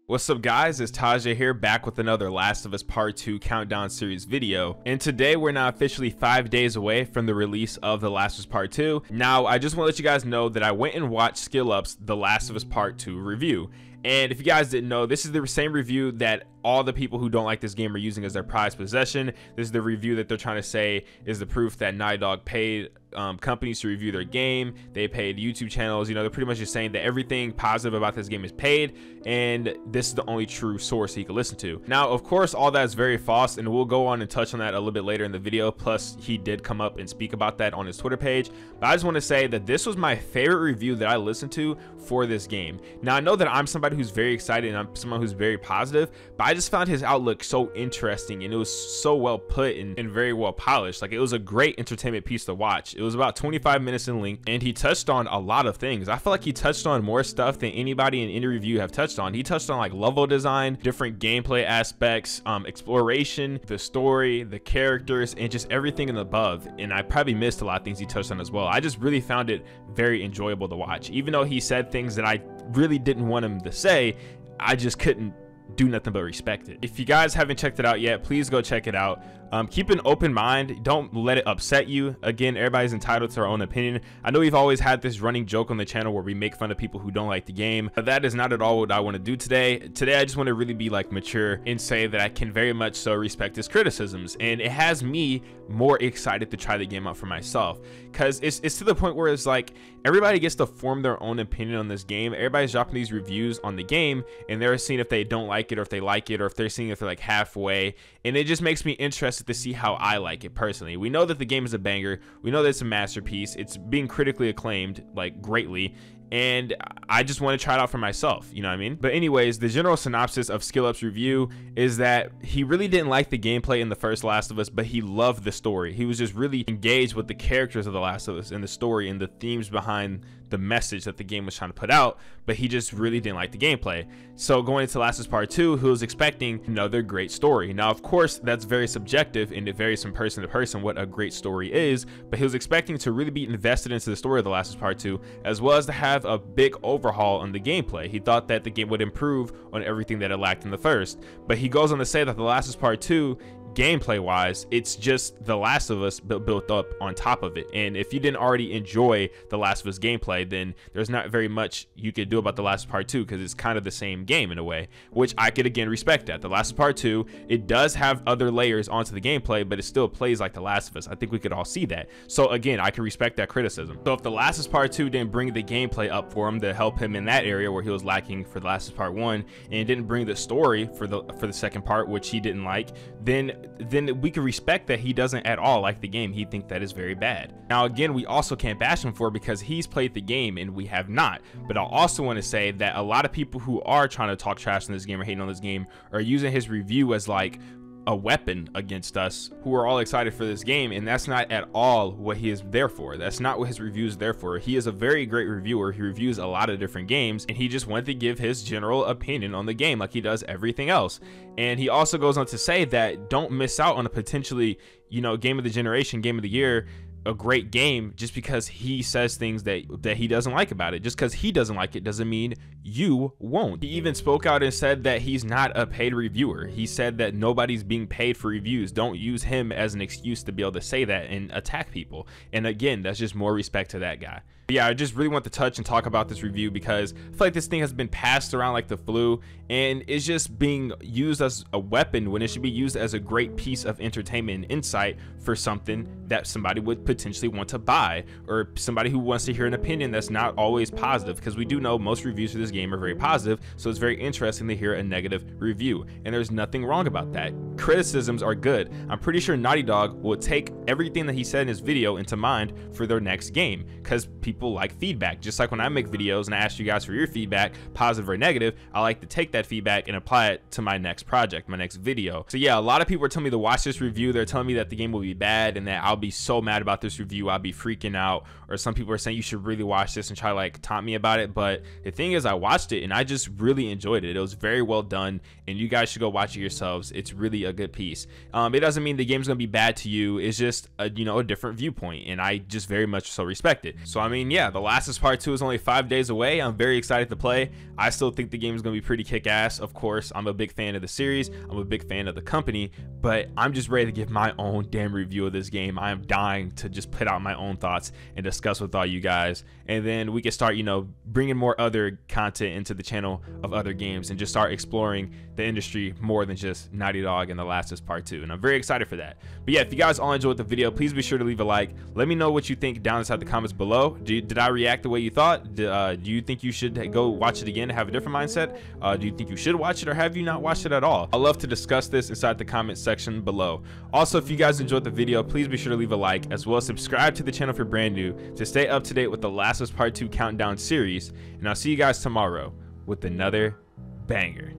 What's up guys, it's Tajae here, back with another Last of Us Part 2 Countdown Series video. And today we're now officially 5 days away from the release of The Last of Us Part 2. Now, I just want to let you guys know that I went and watched SkillUp's The Last of Us Part 2 review. And if you guys didn't know, this is the same review that all the people who don't like this game are using as their prized possession. This is the review that they're trying to say is the proof that Naughty Dog paid companies to review their game. They paid YouTube channels. You know, they're pretty much just saying that everything positive about this game is paid, and this is the only true source he could listen to. Now, of course, all that is very false, and we'll go on and touch on that a little bit later in the video. Plus, he did come up and speak about that on his Twitter page. But I just want to say that this was my favorite review that I listened to for this game. Now, I know that I'm somebody who's very excited and I'm someone who's very positive, but I just found his outlook so interesting, and it was so well put and very well polished. Like, it was a great entertainment piece to watch. It was about 25 minutes in length, and he touched on a lot of things. I feel like he touched on more stuff than anybody in any review have touched on. He touched on like level design, different gameplay aspects, exploration, the story, the characters, and just everything and above. And I probably missed a lot of things he touched on as well. I just really found it very enjoyable to watch. Even though he said things that I really didn't want him to say, I just couldn't do nothing but respect it. If you guys haven't checked it out yet, please go check it out. Keep an open mind. Don't let it upset you. Again, everybody's entitled to their own opinion. I know we've always had this running joke on the channel where we make fun of people who don't like the game, but that is not at all what I want to do today. Today, I just want to really be like mature and say that I can very much so respect his criticisms, and it has me more excited to try the game out for myself, because it's to the point where it's like everybody gets to form their own opinion on this game. Everybody's dropping these reviews on the game, and they're seeing if they don't like it, or if they like it, or if they're seeing if they're like halfway, and it just makes me interested to see how I like it personally. We know that the game is a banger. We know that it's a masterpiece. It's being critically acclaimed like greatly, and I just want to try it out for myself, you know what I mean? But anyways, the general synopsis of SkillUp's review is that he really didn't like the gameplay in the first Last of Us, but he loved the story. He was just really engaged with the characters of the Last of Us and the story and the themes behind the message that the game was trying to put out, but he just really didn't like the gameplay. So going into Last of Us Part 2, he was expecting another great story. Now, of course, that's very subjective, and it varies from person to person what a great story is, but he was expecting to really be invested into the story of The Last of Us Part 2, as well as to have a big overhaul on the gameplay. He thought that the game would improve on everything that it lacked in the first, but he goes on to say that The Last of Us Part 2, gameplay wise, it's just The Last of Us built up on top of it. And if you didn't already enjoy The Last of Us gameplay, then there's not very much you could do about The Last of Us Part 2, because it's kind of the same game in a way, which I could again respect that. The Last of Us Part 2, it does have other layers onto the gameplay, but it still plays like The Last of Us. I think we could all see that. So again, I can respect that criticism. So if The Last of Us Part 2 didn't bring the gameplay up for him to help him in that area where he was lacking for The Last of Us Part 1, and didn't bring the story for the second part, which he didn't like, then we can respect that he doesn't at all like the game. He thinks that is very bad. Now again, we also can't bash him for it because he's played the game and we have not. But I also want to say that a lot of people who are trying to talk trash on this game or hating on this game are using his review as like a weapon against us who are all excited for this game, and that's not at all what he is there for. That's not what his review is there for. He is a very great reviewer. He reviews a lot of different games, and he just wanted to give his general opinion on the game like he does everything else. And he also goes on to say that don't miss out on a potentially, you know, game of the generation, game of the year, a great game just because he says things that he doesn't like about it. Just because he doesn't like it doesn't mean you won't. He even spoke out and said that he's not a paid reviewer. He said that nobody's being paid for reviews. Don't use him as an excuse to be able to say that and attack people. And again, that's just more respect to that guy. But yeah, I just really want to touch and talk about this review because I feel like this thing has been passed around like the flu, and it's just being used as a weapon when it should be used as a great piece of entertainment and insight for something that somebody would potentially want to buy, or somebody who wants to hear an opinion that's not always positive, because we do know most reviews for this game are very positive. So it's very interesting to hear a negative review, and there's nothing wrong about that. Criticisms are good. I'm pretty sure Naughty Dog will take everything that he said in his video into mind for their next game, because people like feedback. Just like when I make videos and I ask you guys for your feedback, positive or negative, I like to take that feedback and apply it to my next project, my next video. So yeah, a lot of people are telling me to watch this review. They're telling me that the game will be bad and that I'll be so mad about this review, I'll be freaking out. Or some people are saying you should really watch this and try to like taunt me about it. But the thing is, I watched it and I just really enjoyed it. It was very well done, and you guys should go watch it yourselves. It's really a good piece. It doesn't mean the game's gonna be bad to you. It's just a different viewpoint, and I just very much so respect it. So I mean, yeah, The Last of Us Part 2 is only 5 days away. I'm very excited to play. I still think the game is gonna be pretty kick-ass. Of course, I'm a big fan of the series. I'm a big fan of the company, but I'm just ready to give my own damn review of this game. I am dying to just put out my own thoughts and discuss with all you guys, and then we can start bringing more other content into the channel of other games and just start exploring the industry more than just Naughty Dog and The Last of Us Part 2, and I'm very excited for that. But yeah, if you guys all enjoyed the video, please be sure to leave a like. Let me know what you think down inside the comments below. Did I react the way you thought? Do you think you should go watch it again to have a different mindset? Do you think you should watch it, or have you not watched it at all? I'd love to discuss this inside the comment section below. Also, if you guys enjoyed the video, please be sure to leave a like, as well as subscribe to the channel if you're brand new to stay up to date with The Last of Us Part 2 Countdown series, and I'll see you guys tomorrow with another banger.